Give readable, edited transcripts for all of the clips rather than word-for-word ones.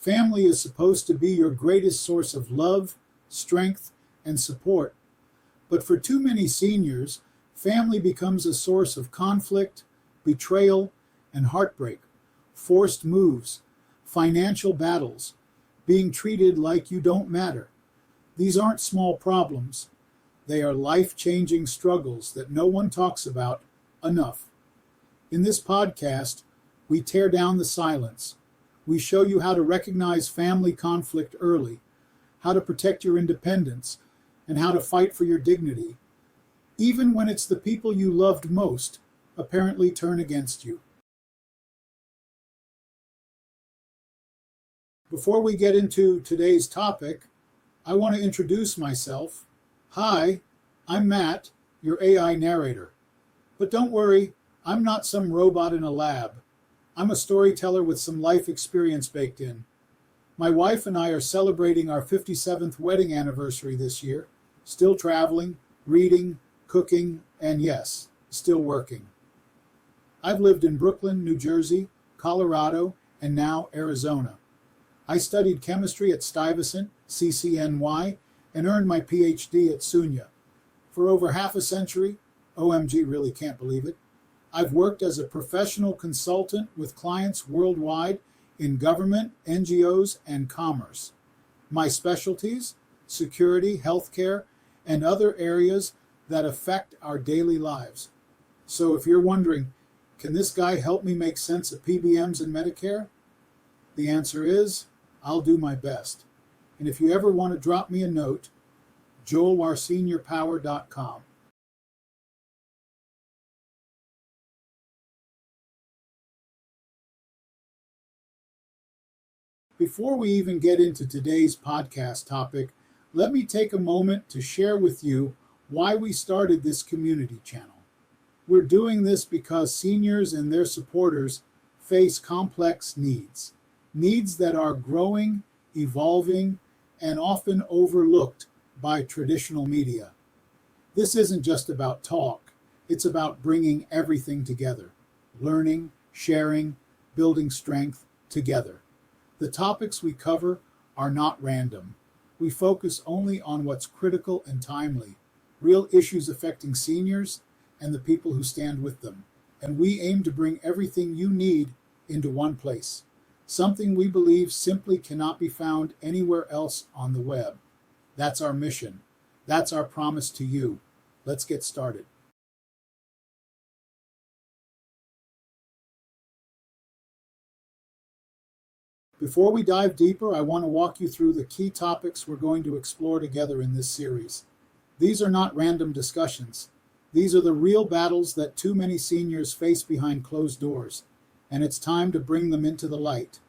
Family is supposed to be your greatest source of love, strength, and support. But for too many seniors, family becomes a source of conflict, betrayal, and heartbreak, forced moves, financial battles, being treated like you don't matter. These aren't small problems. They are life-changing struggles that no one talks about enough. In this podcast, we tear down the silence. We show you how to recognize family conflict early, how to protect your independence, and how to fight for your dignity, even when it's the people you loved most apparently turn against you. Before we get into today's topic, I want to introduce myself. Hi, I'm Matt, your AI narrator. But don't worry, I'm not some robot in a lab. I'm a storyteller with some life experience baked in. My wife and I are celebrating our 57th wedding anniversary this year, still traveling, reading, cooking, and yes, still working. I've lived in Brooklyn, New Jersey, Colorado, and now Arizona. I studied chemistry at Stuyvesant, CCNY, and earned my PhD at SUNY. For over half a century, OMG, really can't believe it, I've worked as a professional consultant with clients worldwide in government, NGOs, and commerce. My specialties: security, healthcare, and other areas that affect our daily lives. So if you're wondering, can this guy help me make sense of PBMs and Medicare? The answer is, I'll do my best. And if you ever want to drop me a note, joelwarseniorpower.com. Before we even get into today's podcast topic, let me take a moment to share with you why we started this community channel. We're doing this because seniors and their supporters face complex needs that are growing, evolving, and often overlooked by traditional media. This isn't just about talk, it's about bringing everything together, learning, sharing, building strength together. The topics we cover are not random. We focus only on what's critical and timely, real issues affecting seniors and the people who stand with them. And we aim to bring everything you need into one place, something we believe simply cannot be found anywhere else on the web. That's our mission. That's our promise to you. Let's get started. Before we dive deeper, I want to walk you through the key topics we're going to explore together in this series. These are not random discussions. These are the real battles that too many seniors face behind closed doors, and it's time to bring them into the light.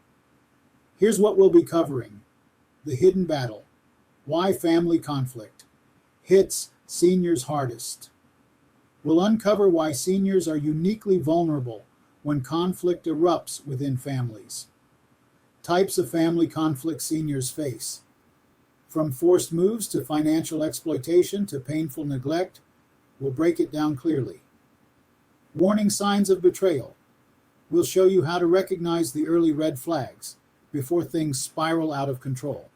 Here's what we'll be covering: the hidden battle, why family conflict hits seniors hardest. We'll uncover why seniors are uniquely vulnerable when conflict erupts within families. Types of family conflict seniors face. From forced moves to financial exploitation to painful neglect, we'll break it down clearly. Warning signs of betrayal. We'll show you how to recognize the early red flags before things spiral out of control.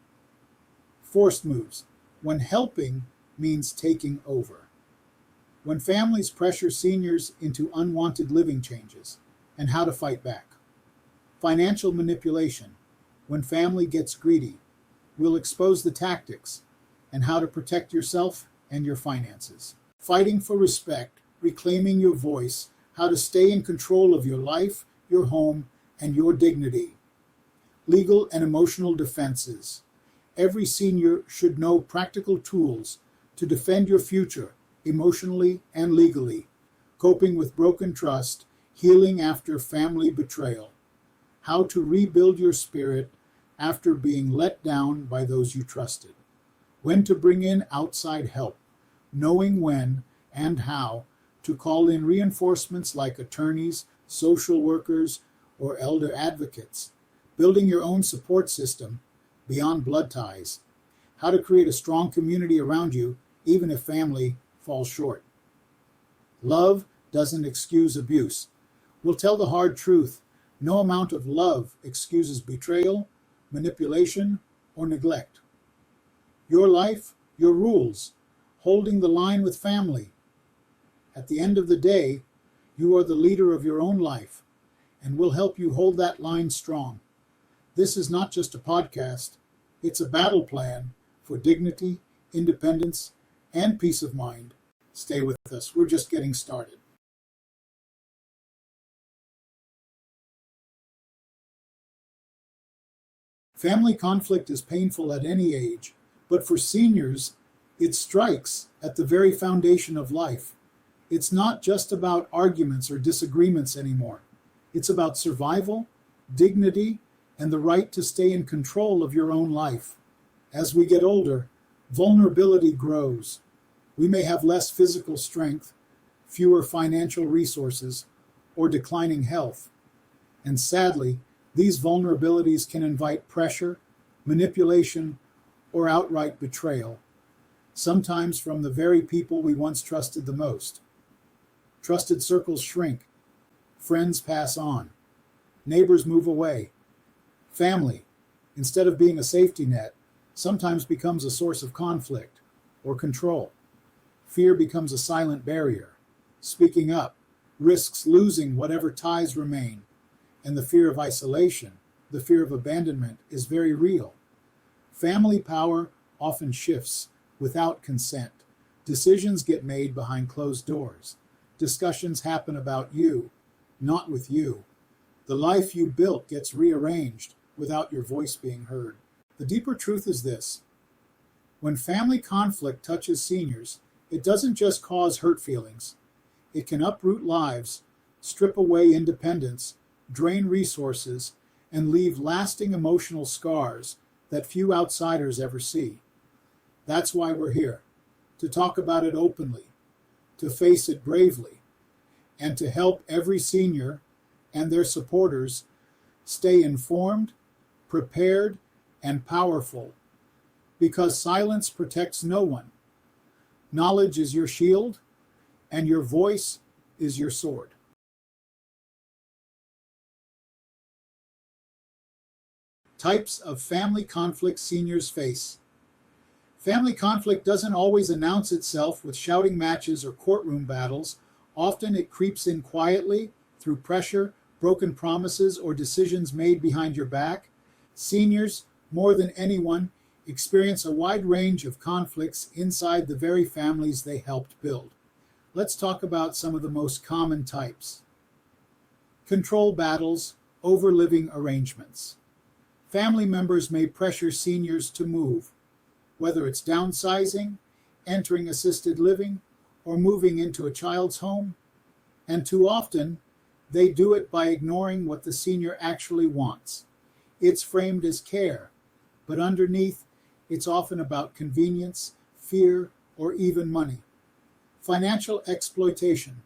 Forced moves, when helping means taking over. When families pressure seniors into unwanted living changes, and how to fight back. Financial manipulation, when family gets greedy. We'll expose the tactics and how to protect yourself and your finances. Fighting for respect, reclaiming your voice, how to stay in control of your life, your home, and your dignity. Legal and emotional defenses. Every senior should know practical tools to defend your future emotionally and legally. Coping with broken trust, healing after family betrayal. How to rebuild your spirit after being let down by those you trusted. When to bring in outside help, knowing when and how to call in reinforcements like attorneys, social workers, or elder advocates. Building your own support system beyond blood ties. How to create a strong community around you even if family falls short. Love doesn't excuse abuse. We'll tell the hard truth. No amount of love excuses betrayal, manipulation, or neglect. Your life, your rules, holding the line with family. At the end of the day, you are the leader of your own life, and we'll help you hold that line strong. This is not just a podcast, it's a battle plan for dignity, independence, and peace of mind. Stay with us, we're just getting started. Family conflict is painful at any age, but for seniors, it strikes at the very foundation of life. It's not just about arguments or disagreements anymore. It's about survival, dignity, and the right to stay in control of your own life. As we get older, vulnerability grows. We may have less physical strength, fewer financial resources, or declining health. And sadly, these vulnerabilities can invite pressure, manipulation, or outright betrayal, sometimes from the very people we once trusted the most. Trusted circles shrink, friends pass on, neighbors move away. Family, instead of being a safety net, sometimes becomes a source of conflict or control. Fear becomes a silent barrier. Speaking up risks losing whatever ties remain. And the fear of isolation, the fear of abandonment, is very real. Family power often shifts without consent. Decisions get made behind closed doors. Discussions happen about you, not with you. The life you built gets rearranged without your voice being heard. The deeper truth is this. When family conflict touches seniors, it doesn't just cause hurt feelings. It can uproot lives, strip away independence, drain resources, and leave lasting emotional scars that few outsiders ever see. That's why we're here, to talk about it openly, to face it bravely, and to help every senior and their supporters stay informed, prepared, and powerful, because silence protects no one. Knowledge is your shield, and your voice is your sword. Types of family conflict seniors face. Family conflict doesn't always announce itself with shouting matches or courtroom battles. Often it creeps in quietly through pressure, broken promises, or decisions made behind your back. Seniors, more than anyone, experience a wide range of conflicts inside the very families they helped build. Let's talk about some of the most common types. Control battles over living arrangements. Family members may pressure seniors to move, whether it's downsizing, entering assisted living, or moving into a child's home. And too often, they do it by ignoring what the senior actually wants. It's framed as care, but underneath, it's often about convenience, fear, or even money. Financial exploitation.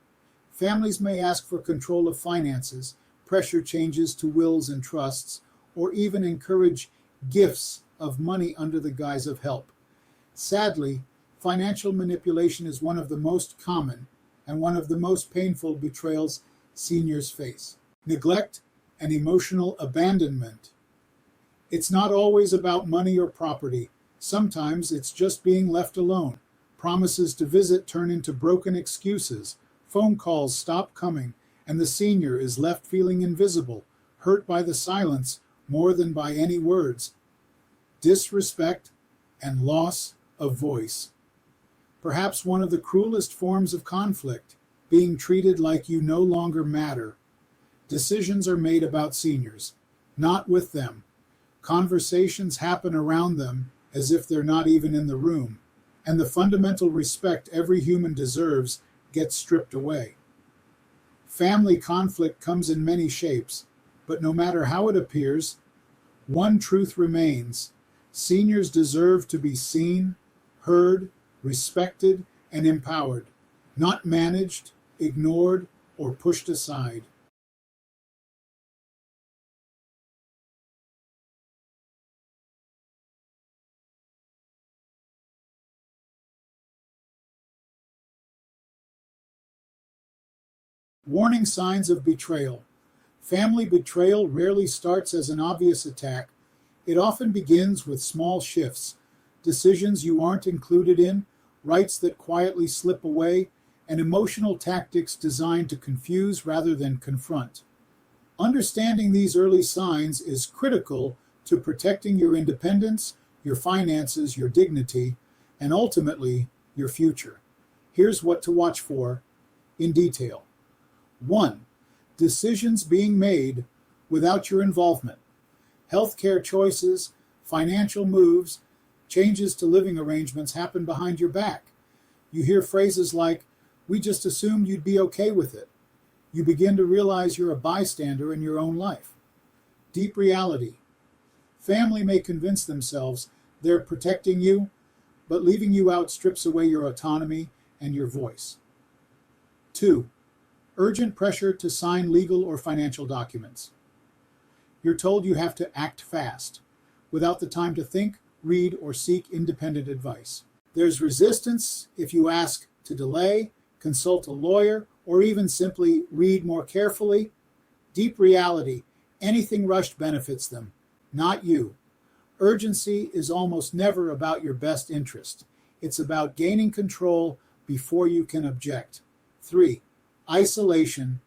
Families may ask for control of finances, pressure changes to wills and trusts, or even encourage gifts of money under the guise of help. Sadly, financial manipulation is one of the most common and one of the most painful betrayals seniors face. Neglect and emotional abandonment. It's not always about money or property. Sometimes it's just being left alone. Promises to visit turn into broken excuses. Phone calls stop coming, and the senior is left feeling invisible, hurt by the silence more than by any words. Disrespect and loss of voice. Perhaps one of the cruelest forms of conflict, being treated like you no longer matter. Decisions are made about seniors, not with them. Conversations happen around them as if they're not even in the room, and the fundamental respect every human deserves gets stripped away. Family conflict comes in many shapes, but no matter how it appears, one truth remains. Seniors deserve to be seen, heard, respected, and empowered, not managed, ignored, or pushed aside. Warning signs of betrayal. Family betrayal rarely starts as an obvious attack. It often begins with small shifts, decisions you aren't included in, rights that quietly slip away, and emotional tactics designed to confuse rather than confront. Understanding these early signs is critical to protecting your independence, your finances, your dignity, and ultimately, your future. Here's what to watch for in detail. 1. Decisions being made without your involvement. Healthcare choices, financial moves, changes to living arrangements happen behind your back. You hear phrases like, "We just assumed you'd be okay with it." You begin to realize you're a bystander in your own life. Deep reality. Family may convince themselves they're protecting you, but leaving you out strips away your autonomy and your voice. 2. Urgent pressure to sign legal or financial documents. You're told you have to act fast, without the time to think, read, or seek independent advice. There's resistance if you ask to delay, consult a lawyer, or even simply read more carefully. Deep reality. Anything rushed benefits them, not you. Urgency is almost never about your best interest. It's about gaining control before you can object. 3. Isolation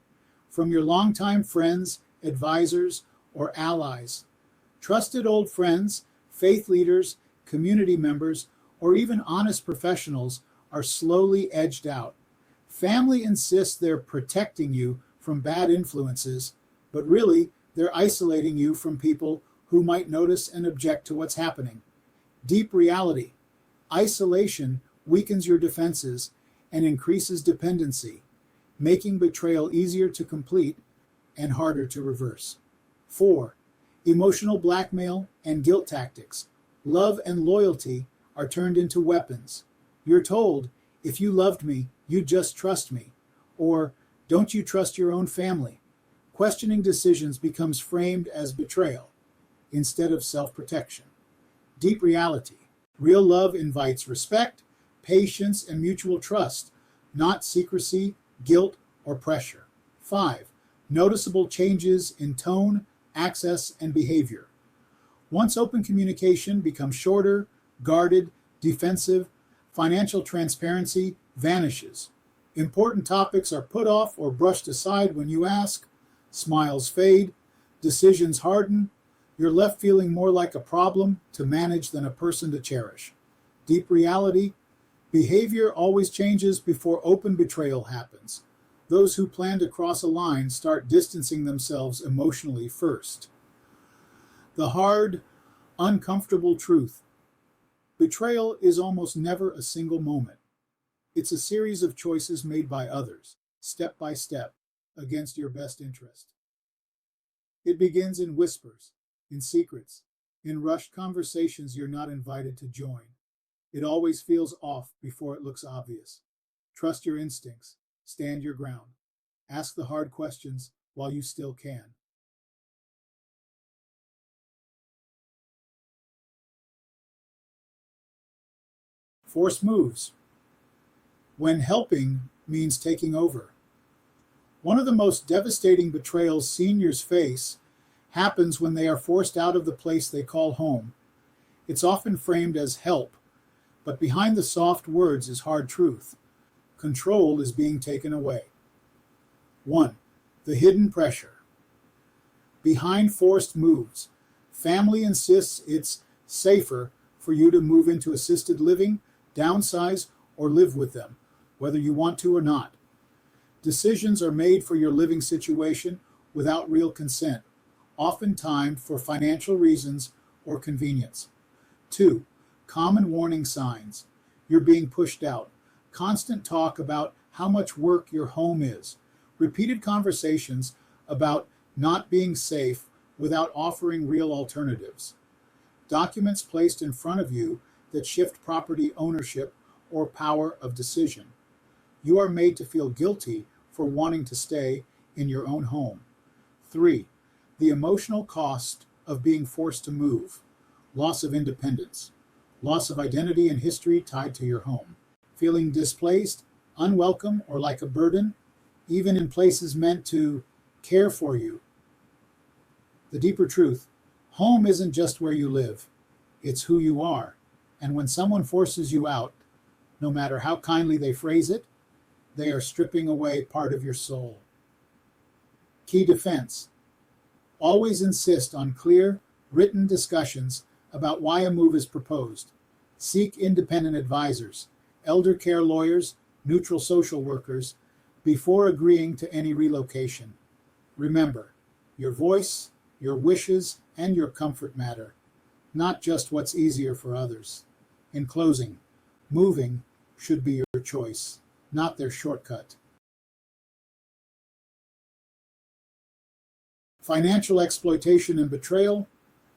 from your longtime friends, advisors, or allies. Trusted old friends, faith leaders, community members, or even honest professionals are slowly edged out. Family insists they're protecting you from bad influences, but really they're isolating you from people who might notice and object to what's happening. Deep reality. Isolation weakens your defenses and increases dependency, making betrayal easier to complete and harder to reverse. 4. Emotional blackmail and guilt tactics. Love and loyalty are turned into weapons. You're told, "If you loved me, you'd just trust me," or "Don't you trust your own family?" Questioning decisions becomes framed as betrayal instead of self-protection. Deep reality. Real love invites respect, patience, and mutual trust, not secrecy, guilt, or pressure. 5. Noticeable changes in tone, access, and behavior. Once open communication becomes shorter, guarded, defensive, financial transparency vanishes. Important topics are put off or brushed aside when you ask, smiles fade, decisions harden, you're left feeling more like a problem to manage than a person to cherish. Deep reality, behavior always changes before open betrayal happens. Those who plan to cross a line start distancing themselves emotionally first. The hard, uncomfortable truth. Betrayal is almost never a single moment. It's a series of choices made by others, step by step, against your best interest. It begins in whispers, in secrets, in rushed conversations you're not invited to join. It always feels off before it looks obvious. Trust your instincts. Stand your ground. Ask the hard questions while you still can. Force moves. When helping means taking over. One of the most devastating betrayals seniors face happens when they are forced out of the place they call home. It's often framed as help, but behind the soft words is hard truth. Control is being taken away. 1. The hidden pressure. Behind forced moves, family insists it's safer for you to move into assisted living, downsize, or live with them, whether you want to or not. Decisions are made for your living situation without real consent, often timed for financial reasons or convenience. 2. Common warning signs. You're being pushed out. Constant talk about how much work your home is. Repeated conversations about not being safe without offering real alternatives. Documents placed in front of you that shift property ownership or power of decision. You are made to feel guilty for wanting to stay in your own home. 3. The emotional cost of being forced to move. Loss of independence. Loss of identity and history tied to your home. Feeling displaced, unwelcome, or like a burden, even in places meant to care for you. The deeper truth. Home isn't just where you live, it's who you are. And when someone forces you out, no matter how kindly they phrase it, they are stripping away part of your soul. Key defense. Always insist on clear, written discussions about why a move is proposed. Seek independent advisors, elder care lawyers, neutral social workers, before agreeing to any relocation. Remember, your voice, your wishes, and your comfort matter, not just what's easier for others. In closing, moving should be your choice, not their shortcut. Financial exploitation and betrayal.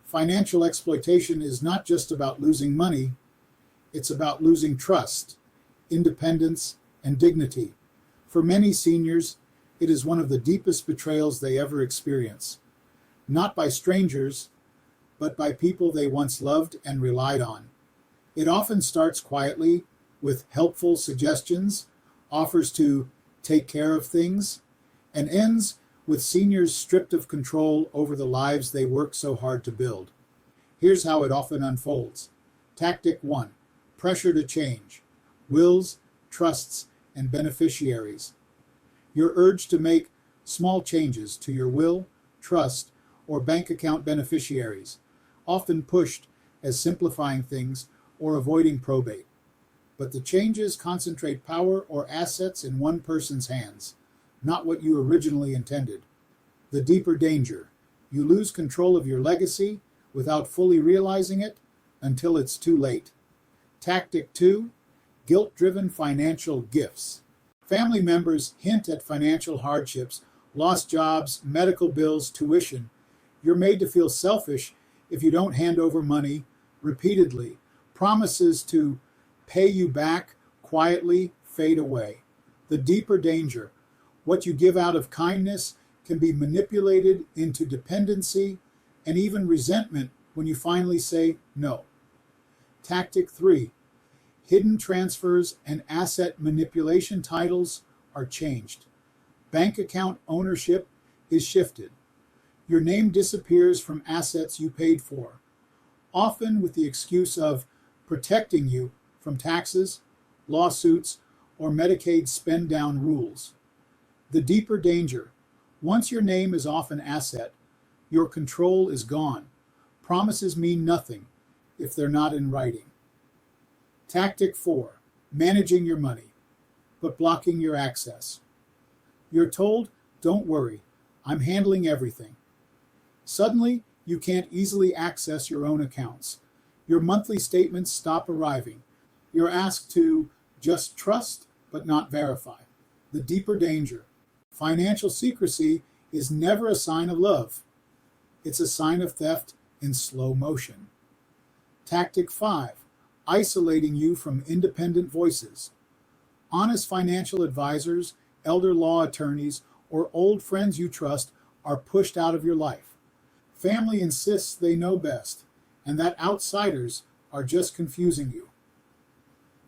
Financial exploitation is not just about losing money, it's about losing trust, independence, and dignity. For many seniors, it is one of the deepest betrayals they ever experience. Not by strangers, but by people they once loved and relied on. It often starts quietly with helpful suggestions, offers to take care of things, and ends with seniors stripped of control over the lives they worked so hard to build. Here's how it often unfolds. Tactic 1. Pressure to change. Wills, trusts, and beneficiaries. Your urge to make small changes to your will, trust, or bank account beneficiaries, often pushed as simplifying things or avoiding probate. But the changes concentrate power or assets in one person's hands, not what you originally intended. The deeper danger. You lose control of your legacy without fully realizing it until it's too late. Tactic 2. Guilt-driven financial gifts. Family members hint at financial hardships, lost jobs, medical bills, tuition. You're made to feel selfish if you don't hand over money repeatedly. Promises to pay you back quietly fade away. The deeper danger. What you give out of kindness can be manipulated into dependency and even resentment when you finally say no. Tactic 3. Hidden transfers and asset manipulation. Titles are changed. Bank account ownership is shifted. Your name disappears from assets you paid for, often with the excuse of protecting you from taxes, lawsuits, or Medicaid spend-down rules. The deeper danger. Once your name is off an asset, your control is gone. Promises mean nothing if they're not in writing. Tactic 4. Managing your money, but blocking your access. You're told, don't worry, I'm handling everything. Suddenly, you can't easily access your own accounts. Your monthly statements stop arriving. You're asked to just trust, but not verify. The deeper danger. Financial secrecy is never a sign of love. It's a sign of theft in slow motion. Tactic 5. Isolating you from independent voices. Honest financial advisors, elder law attorneys, or old friends you trust are pushed out of your life. Family insists they know best, and that outsiders are just confusing you.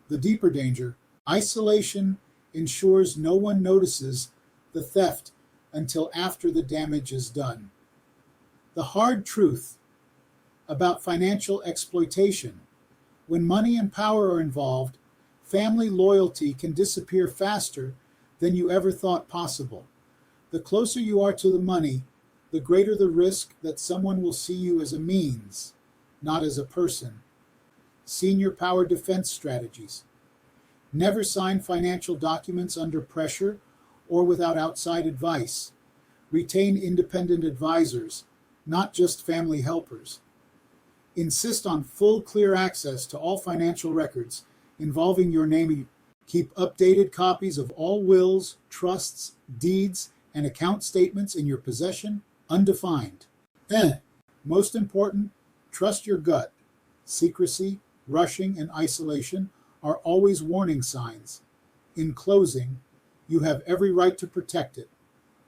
The deeper danger. Isolation ensures no one notices the theft until after the damage is done. The hard truth about financial exploitation. When money and power are involved, family loyalty can disappear faster than you ever thought possible. The closer you are to the money, the greater the risk that someone will see you as a means, not as a person. Senior power defense strategies. Never sign financial documents under pressure or without outside advice. Retain independent advisors, not just family helpers. Insist on full, clear access to all financial records involving your name. Keep updated copies of all wills, trusts, deeds, and account statements in your possession, undefined. Most important, trust your gut. Secrecy, rushing, and isolation are always warning signs. In closing, you have every right to protect it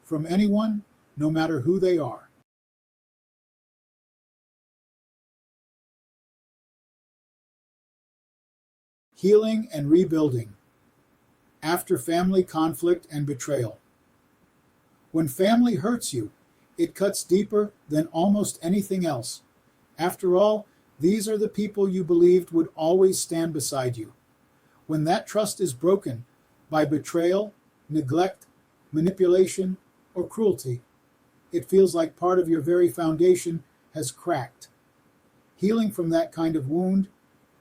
from anyone, no matter who they are. Healing and rebuilding. After family conflict and betrayal. When family hurts you, it cuts deeper than almost anything else. After all, these are the people you believed would always stand beside you. When that trust is broken by betrayal, neglect, manipulation, or cruelty, it feels like part of your very foundation has cracked. Healing from that kind of wound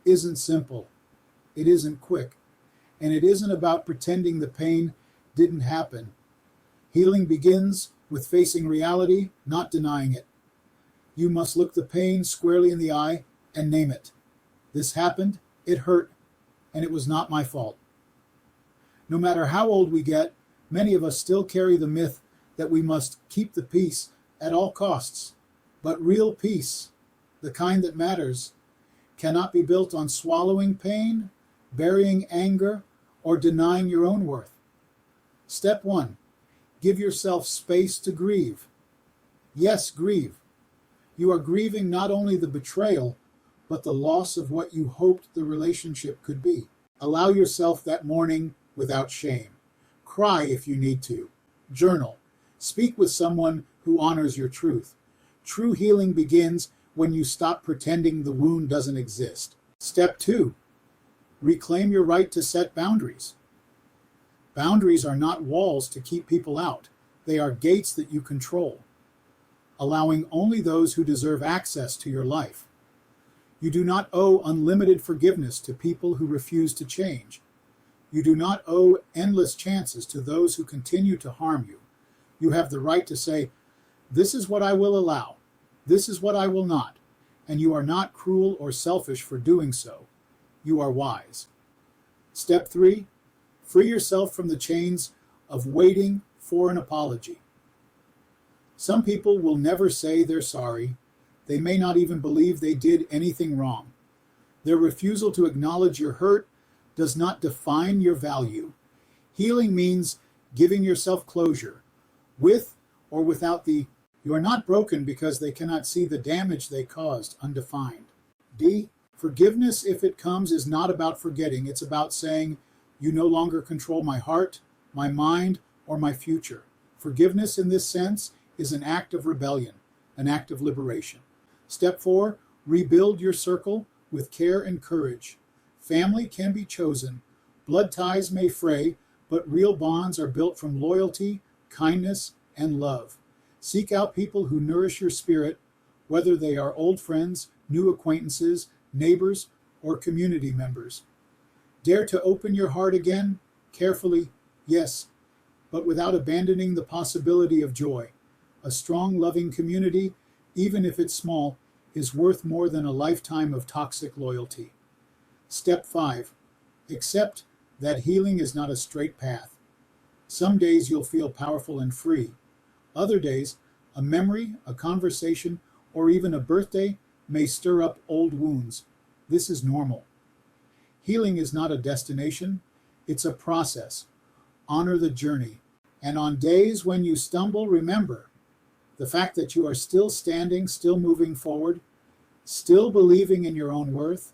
isn't simple. It isn't quick. And it isn't about pretending the pain didn't happen. Healing begins with facing reality, not denying it. You must look the pain squarely in the eye and name it. This happened, it hurt, and it was not my fault. No matter how old we get, many of us still carry the myth that we must keep the peace at all costs. But real peace, the kind that matters, cannot be built on swallowing pain, burying anger, or denying your own worth. Step 1. Give yourself space to grieve. Yes, grieve. You are grieving not only the betrayal, but the loss of what you hoped the relationship could be. Allow yourself that mourning without shame. Cry if you need to. Journal. Speak with someone who honors your truth. True healing begins when you stop pretending the wound doesn't exist. Step 2. Reclaim your right to set boundaries. Boundaries are not walls to keep people out. They are gates that you control, allowing only those who deserve access to your life. You do not owe unlimited forgiveness to people who refuse to change. You do not owe endless chances to those who continue to harm you. You have the right to say, "This is what I will allow. This is what I will not." And you are not cruel or selfish for doing so. You are wise. Step 3. Free yourself from the chains of waiting for an apology. Some people will never say they're sorry. They may not even believe they did anything wrong. Their refusal to acknowledge your hurt does not define your value. Healing means giving yourself closure, with or without the "you are not broken because they cannot see the damage they caused" undefined. D. Forgiveness, if it comes, is not about forgetting. It's about saying, "You no longer control my heart, my mind, or my future." Forgiveness in this sense is an act of rebellion, an act of liberation. Step 4. Rebuild your circle with care and courage. Family can be chosen. Blood ties may fray, but real bonds are built from loyalty, kindness, and love. Seek out people who nourish your spirit, whether they are old friends, new acquaintances, neighbors, or community members. Dare to open your heart again, carefully, yes, but without abandoning the possibility of joy. A strong, loving community, even if it's small, is worth more than a lifetime of toxic loyalty. Step 5. Accept that healing is not a straight path. Some days you'll feel powerful and free. Other days, a memory, a conversation, or even a birthday may stir up old wounds. This is normal. Healing is not a destination, it's a process. Honor the journey. And on days when you stumble, remember the fact that you are still standing, still moving forward, still believing in your own worth.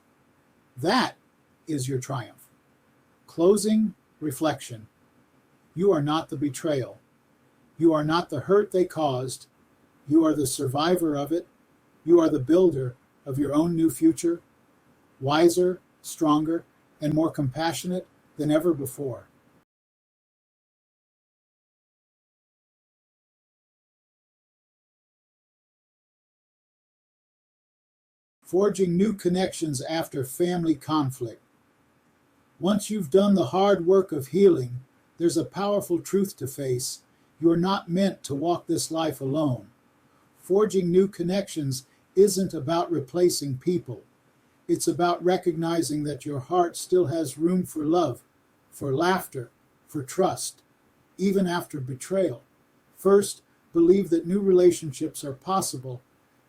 That is your triumph. Closing reflection. You are not the betrayal. You are not the hurt they caused. You are the survivor of it. You are the builder of your own new future, wiser, stronger, and more compassionate than ever before. Forging new connections after family conflict. Once you've done the hard work of healing, there's a powerful truth to face. You're not meant to walk this life alone. Forging new connections isn't about replacing people. It's about recognizing that your heart still has room for love, for laughter, for trust, even after betrayal. First, believe that new relationships are possible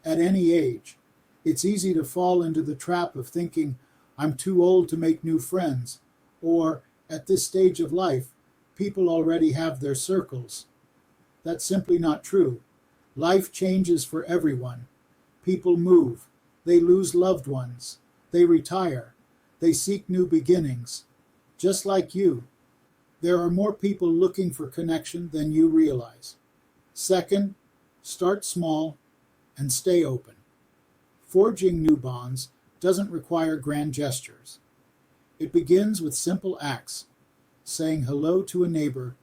at any age. It's easy to fall into the trap of thinking, "I'm too old to make new friends," or, "At this stage of life, people already have their circles." That's simply not true. Life changes for everyone. People move. They lose loved ones. They retire. They seek new beginnings. Just like you, there are more people looking for connection than you realize. Second, start small and stay open. Forging new bonds doesn't require grand gestures. It begins with simple acts, saying hello to a neighbor,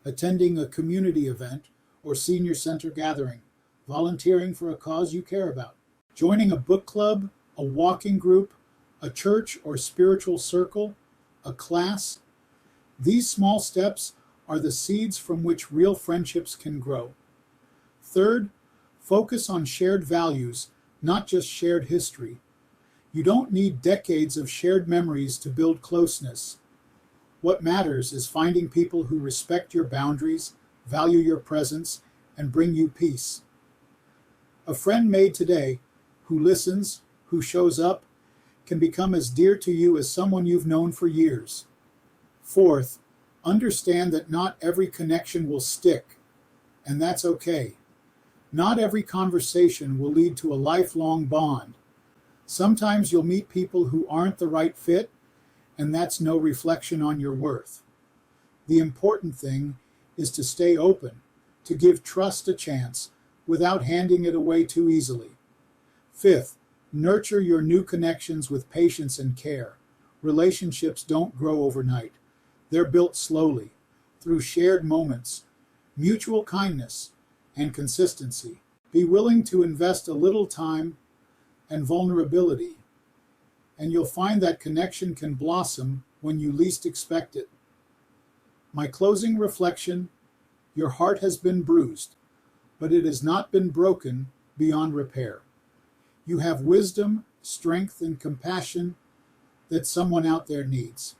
attending a community event or senior center gathering, volunteering for a cause you care about, joining a book club, a walking group, a church or spiritual circle, a class. These small steps are the seeds from which real friendships can grow. Third, focus on shared values, not just shared history. You don't need decades of shared memories to build closeness. What matters is finding people who respect your boundaries, value your presence, and bring you peace. A friend made today, who listens, who shows up, can become as dear to you as someone you've known for years. Fourth, understand that not every connection will stick, and that's okay. Not every conversation will lead to a lifelong bond. Sometimes you'll meet people who aren't the right fit, and that's no reflection on your worth. The important thing is to stay open, to give trust a chance without handing it away too easily. Fifth, nurture your new connections with patience and care. Relationships don't grow overnight. They're built slowly, through shared moments, mutual kindness, and consistency. Be willing to invest a little time and vulnerability, and you'll find that connection can blossom when you least expect it. My closing reflection: your heart has been bruised, but it has not been broken beyond repair. You have wisdom, strength, and compassion that someone out there needs.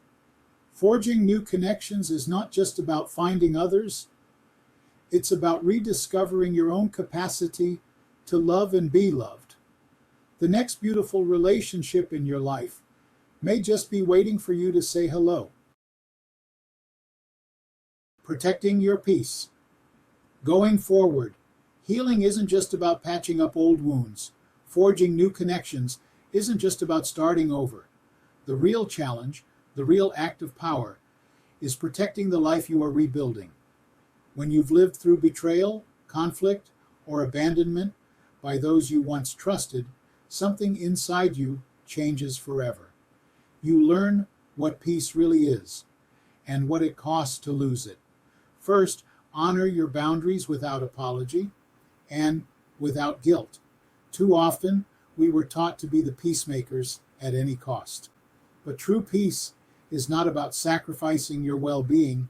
Forging new connections is not just about finding others. It's about rediscovering your own capacity to love and be loved. The next beautiful relationship in your life may just be waiting for you to say hello. Protecting your peace. Going forward, healing isn't just about patching up old wounds. Forging new connections isn't just about starting over. The real challenge, the real act of power, is protecting the life you are rebuilding. When you've lived through betrayal, conflict, or abandonment by those you once trusted, something inside you changes forever. You learn what peace really is and what it costs to lose it. First, honor your boundaries without apology and without guilt. Too often, we were taught to be the peacemakers at any cost. But true peace is not about sacrificing your well-being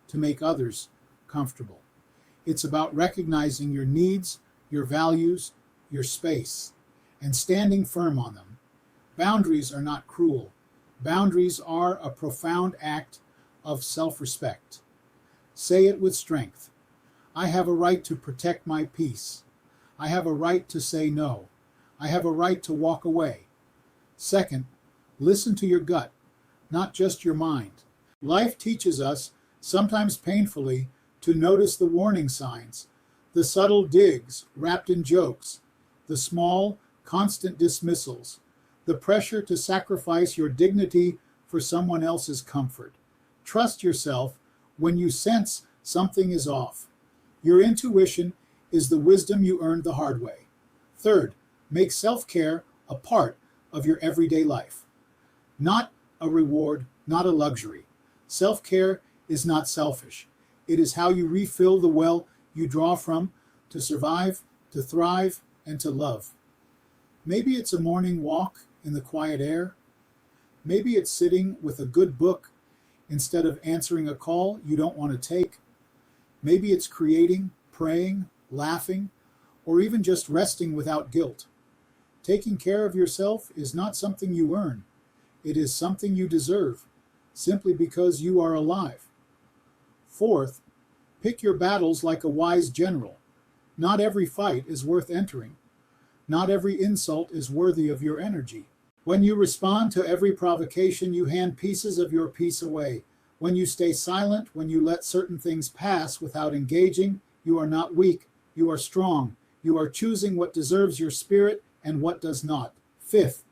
to make others comfortable. It's about recognizing your needs, your values, your space, and standing firm on them. Boundaries are not cruel. Boundaries are a profound act of self-respect. Say it with strength. I have a right to protect my peace. I have a right to say no. I have a right to walk away. Second, listen to your gut, not just your mind. Life teaches us, sometimes painfully, to notice the warning signs, the subtle digs wrapped in jokes, the small, constant dismissals, the pressure to sacrifice your dignity for someone else's comfort. Trust yourself when you sense something is off. Your intuition is the wisdom you earned the hard way. Third, make self-care a part of your everyday life. Not a reward, not a luxury. Self-care is not selfish. It is how you refill the well you draw from to survive, to thrive, and to love. Maybe it's a morning walk in the quiet air. Maybe it's sitting with a good book instead of answering a call you don't want to take. Maybe it's creating, praying, laughing, or even just resting without guilt. Taking care of yourself is not something you earn. It is something you deserve, simply because you are alive. Fourth, pick your battles like a wise general. Not every fight is worth entering. Not every insult is worthy of your energy. When you respond to every provocation, you hand pieces of your peace away. When you stay silent, when you let certain things pass without engaging, you are not weak, you are strong. You are choosing what deserves your spirit and what does not. Fifth,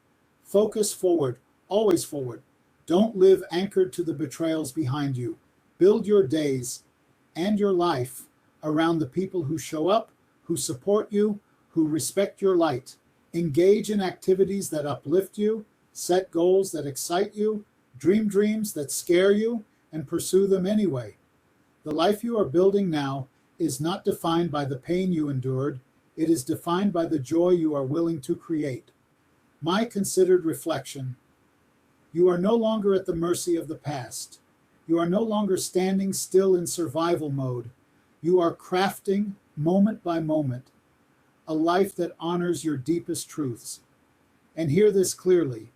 focus forward, always forward. Don't live anchored to the betrayals behind you. Build your days and your life around the people who show up, who support you, who respect your light. Engage in activities that uplift you, set goals that excite you, dream dreams that scare you, and pursue them anyway. The life you are building now is not defined by the pain you endured, it is defined by the joy you are willing to create. My considered reflection: you are no longer at the mercy of the past. You are no longer standing still in survival mode. You are crafting, moment by moment, a life that honors your deepest truths. And hear this clearly: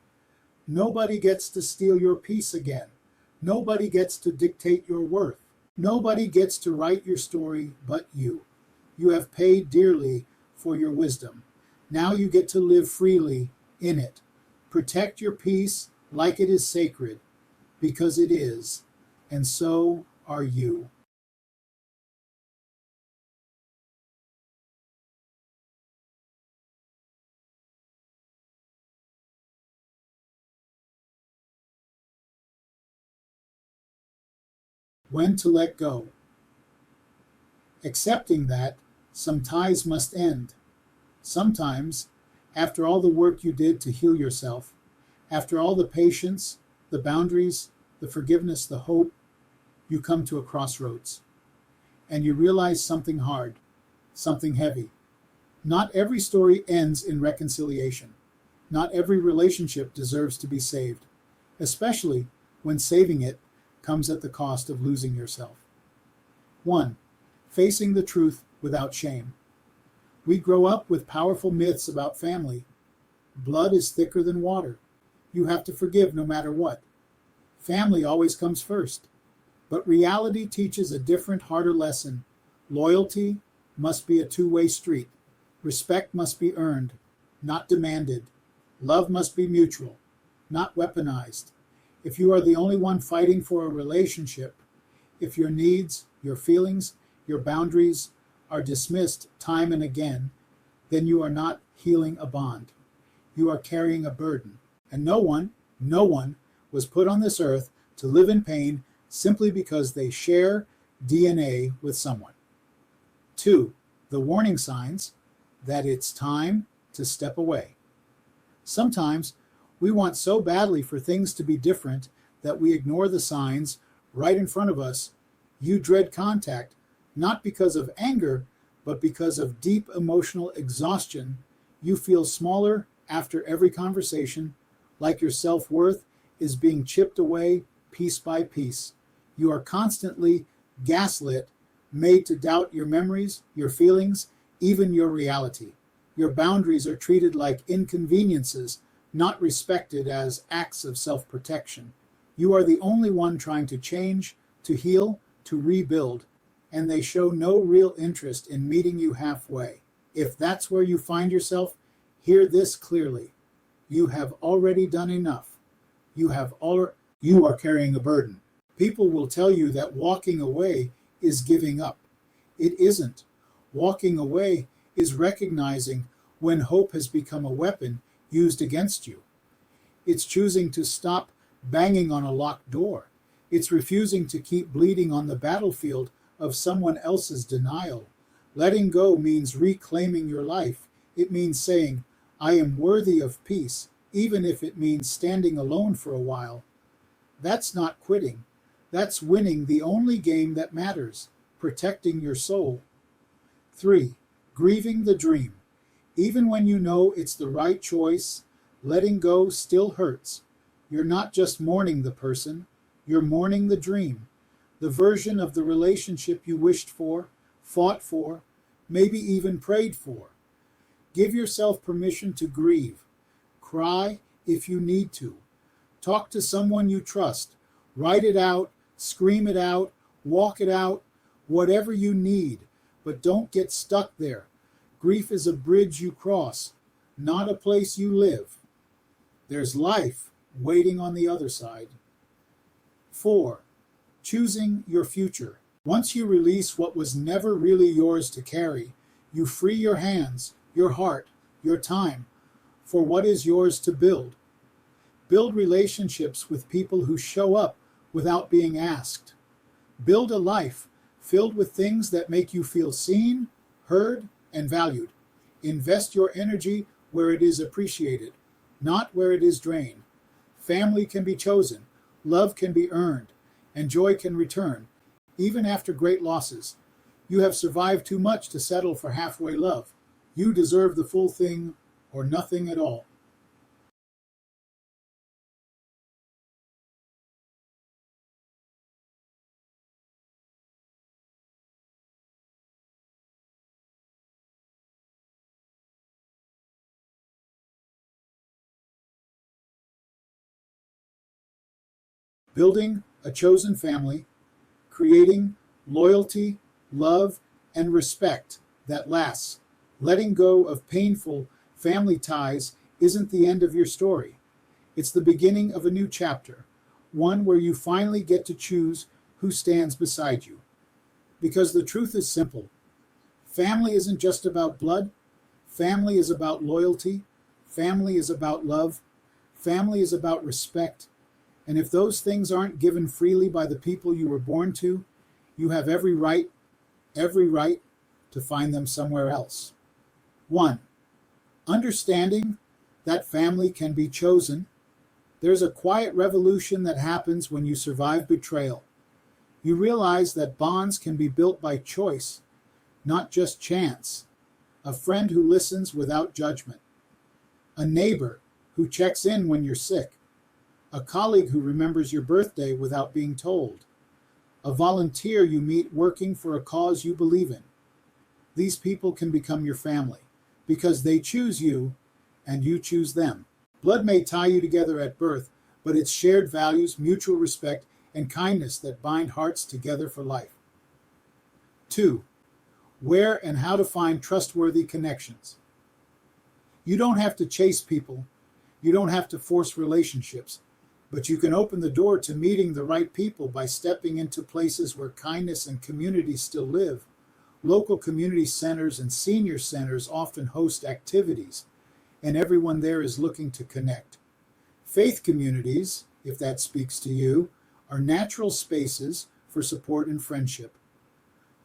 nobody gets to steal your peace again. Nobody gets to dictate your worth. Nobody gets to write your story but you. You have paid dearly for your wisdom. Now you get to live freely in it. Protect your peace like it is sacred, because it is, and so are you. When to let go. Accepting that some ties must end. Sometimes, after all the work you did to heal yourself, after all the patience, the boundaries, the forgiveness, the hope, you come to a crossroads. And you realize something hard, something heavy. Not every story ends in reconciliation. Not every relationship deserves to be saved, especially when saving it comes at the cost of losing yourself. 1. Facing the truth without shame. We grow up with powerful myths about family. Blood is thicker than water. You have to forgive no matter what. Family always comes first. But reality teaches a different, harder lesson. Loyalty must be a two-way street. Respect must be earned, not demanded. Love must be mutual, not weaponized. If you are the only one fighting for a relationship, if your needs, your feelings, your boundaries are dismissed time and again, then you are not healing a bond. You are carrying a burden. And no one was put on this earth to live in pain simply because they share DNA with someone. 2. The warning signs that it's time to step away. Sometimes we want so badly for things to be different that we ignore the signs right in front of us. You dread contact, not because of anger, but because of deep emotional exhaustion. You feel smaller after every conversation, like your self-worth is being chipped away piece by piece. You are constantly gaslit, made to doubt your memories, your feelings, even your reality. Your boundaries are treated like inconveniences, not respected as acts of self-protection. You are the only one trying to change, to heal, to rebuild, and they show no real interest in meeting you halfway. If that's where you find yourself, hear this clearly. You have already done enough. You are carrying a burden. People will tell you that walking away is giving up. It isn't. Walking away is recognizing when hope has become a weapon used against you. It's choosing to stop banging on a locked door. It's refusing to keep bleeding on the battlefield of someone else's denial. Letting go means reclaiming your life. It means saying, I am worthy of peace, even if it means standing alone for a while. That's not quitting. That's winning the only game that matters, protecting your soul. 3. Grieving the dream. Even when you know it's the right choice, letting go still hurts. You're not just mourning the person, you're mourning the dream, the version of the relationship you wished for, fought for, maybe even prayed for. Give yourself permission to grieve. Cry if you need to. Talk to someone you trust. Write it out, scream it out, walk it out, whatever you need. But don't get stuck there. Grief is a bridge you cross, not a place you live. There's life waiting on the other side. 4. Choosing your future. Once you release what was never really yours to carry, you free your hands, your heart, your time for what is yours to build. Build relationships with people who show up without being asked. Build a life filled with things that make you feel seen, heard, and valued. Invest your energy where it is appreciated, not where it is drained. Family can be chosen, love can be earned, and joy can return, even after great losses. You have survived too much to settle for halfway love. You deserve the full thing or nothing at all. Building a chosen family, creating loyalty, love, and respect that lasts. Letting go of painful family ties isn't the end of your story. It's the beginning of a new chapter, one where you finally get to choose who stands beside you. Because the truth is simple. Family isn't just about blood. Family is about loyalty. Family is about love. Family is about respect. And if those things aren't given freely by the people you were born to, you have every right to find them somewhere else. 1. Understanding that family can be chosen. There's a quiet revolution that happens when you survive betrayal. You realize that bonds can be built by choice, not just chance. A friend who listens without judgment. A neighbor who checks in when you're sick. A colleague who remembers your birthday without being told. A volunteer you meet working for a cause you believe in. These people can become your family because they choose you and you choose them. Blood may tie you together at birth, but it's shared values, mutual respect, and kindness that bind hearts together for life. 2. Where and how to find trustworthy connections. You don't have to chase people. You don't have to force relationships. But you can open the door to meeting the right people by stepping into places where kindness and community still live. Local community centers and senior centers often host activities, and everyone there is looking to connect. Faith communities, if that speaks to you, are natural spaces for support and friendship.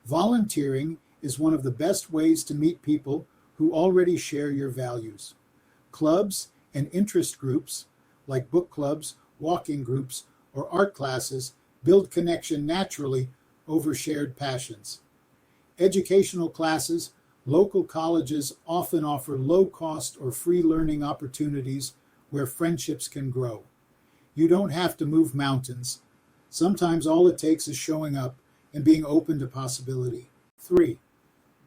Volunteering is one of the best ways to meet people who already share your values. Clubs and interest groups, like book clubs, walking groups, or art classes, build connection naturally over shared passions. Educational classes, local colleges often offer low-cost or free learning opportunities where friendships can grow. You don't have to move mountains. Sometimes all it takes is showing up and being open to possibility. 3.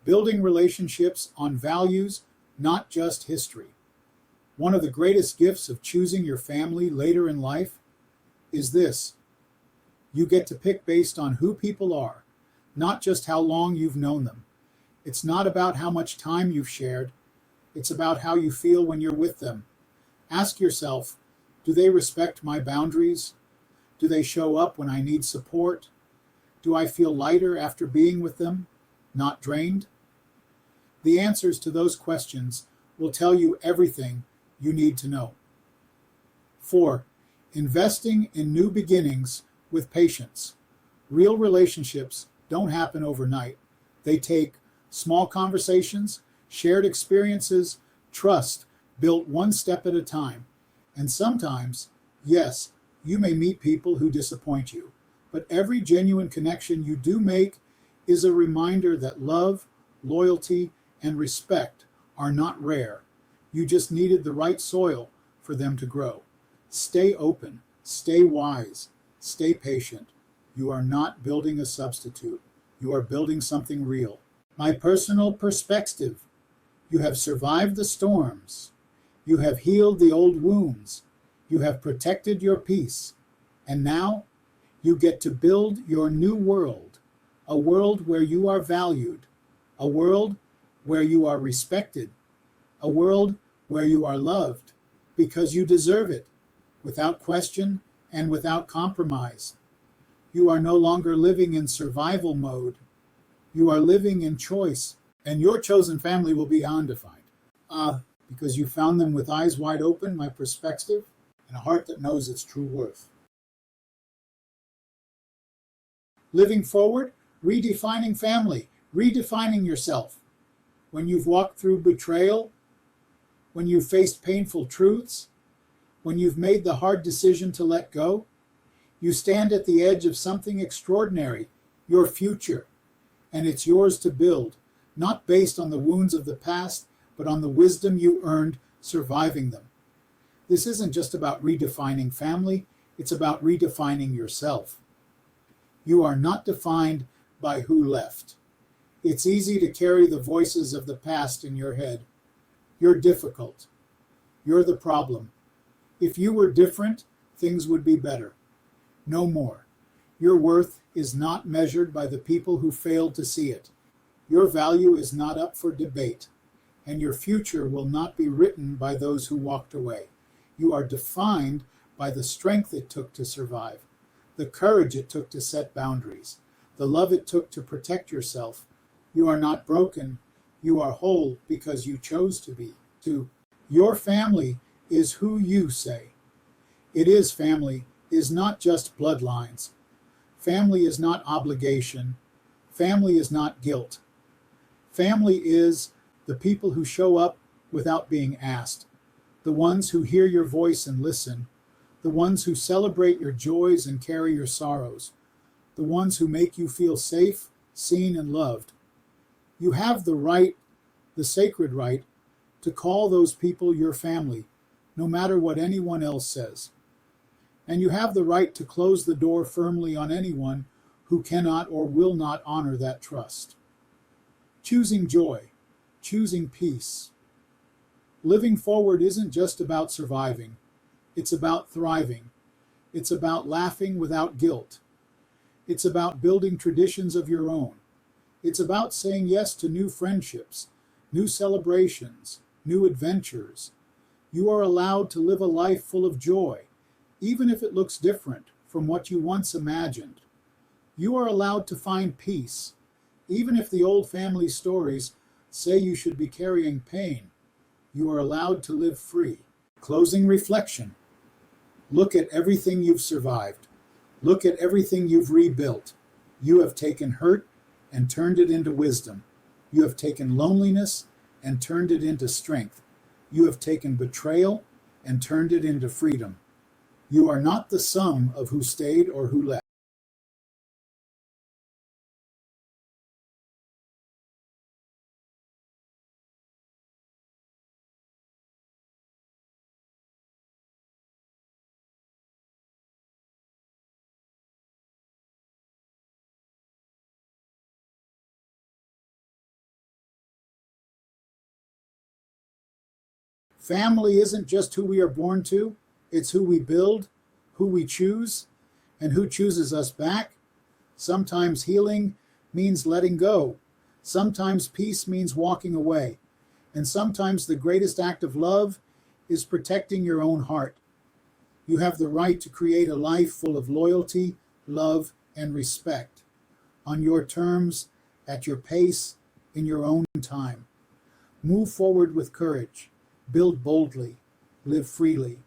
Building relationships on values, not just history. One of the greatest gifts of choosing your family later in life is this. You get to pick based on who people are, not just how long you've known them. It's not about how much time you've shared. It's about how you feel when you're with them. Ask yourself, do they respect my boundaries? Do they show up when I need support? Do I feel lighter after being with them, not drained? The answers to those questions will tell you everything you need to know. 4. Investing in new beginnings with patience. Real relationships don't happen overnight. They take small conversations, shared experiences, trust, built one step at a time. And sometimes, yes, you may meet people who disappoint you, but every genuine connection you do make is a reminder that love, loyalty, and respect are not rare. You just needed the right soil for them to grow. Stay open, stay wise, stay patient. You are not building a substitute. You are building something real. My personal perspective. You have survived the storms. You have healed the old wounds. You have protected your peace. And now you get to build your new world, a world where you are valued, a world where you are respected, a world where you are loved because you deserve it, without question and without compromise. You are no longer living in survival mode. You are living in choice, and your chosen family will be undefined. Because you found them with eyes wide open, my perspective, and a heart that knows its true worth. Living forward, redefining family, redefining yourself. When you've walked through betrayal, when you've faced painful truths, when you've made the hard decision to let go. You stand at the edge of something extraordinary, your future, and it's yours to build, not based on the wounds of the past, but on the wisdom you earned surviving them. This isn't just about redefining family, it's about redefining yourself. You are not defined by who left. It's easy to carry the voices of the past in your head. You're difficult. You're the problem. If you were different, things would be better. No more. Your worth is not measured by the people who failed to see it. Your value is not up for debate, and your future will not be written by those who walked away. You are defined by the strength it took to survive, the courage it took to set boundaries, the love it took to protect yourself. You are not broken. You are whole because you chose to be. Your family is who you say. It is family is not just bloodlines. Family is not obligation. Family is not guilt. Family is the people who show up without being asked, the ones who hear your voice and listen, the ones who celebrate your joys and carry your sorrows, the ones who make you feel safe, seen, and loved. You have the right, the sacred right, to call those people your family, no matter what anyone else says. And you have the right to close the door firmly on anyone who cannot or will not honor that trust. Choosing joy, choosing peace. Living forward isn't just about surviving. It's about thriving. It's about laughing without guilt. It's about building traditions of your own. It's about saying yes to new friendships, new celebrations, new adventures. You are allowed to live a life full of joy, even if it looks different from what you once imagined. You are allowed to find peace, even if the old family stories say you should be carrying pain. You are allowed to live free. Closing reflection. Look at everything you've survived. Look at everything you've rebuilt. You have taken hurt and turned it into wisdom. You have taken loneliness and turned it into strength. You have taken betrayal and turned it into freedom. You are not the sum of who stayed or who left. Family isn't just who we are born to, it's who we build, who we choose, and who chooses us back. Sometimes healing means letting go. Sometimes peace means walking away. And sometimes the greatest act of love is protecting your own heart. You have the right to create a life full of loyalty, love, and respect, on your terms, at your pace, in your own time. Move forward with courage. Build boldly. Live freely.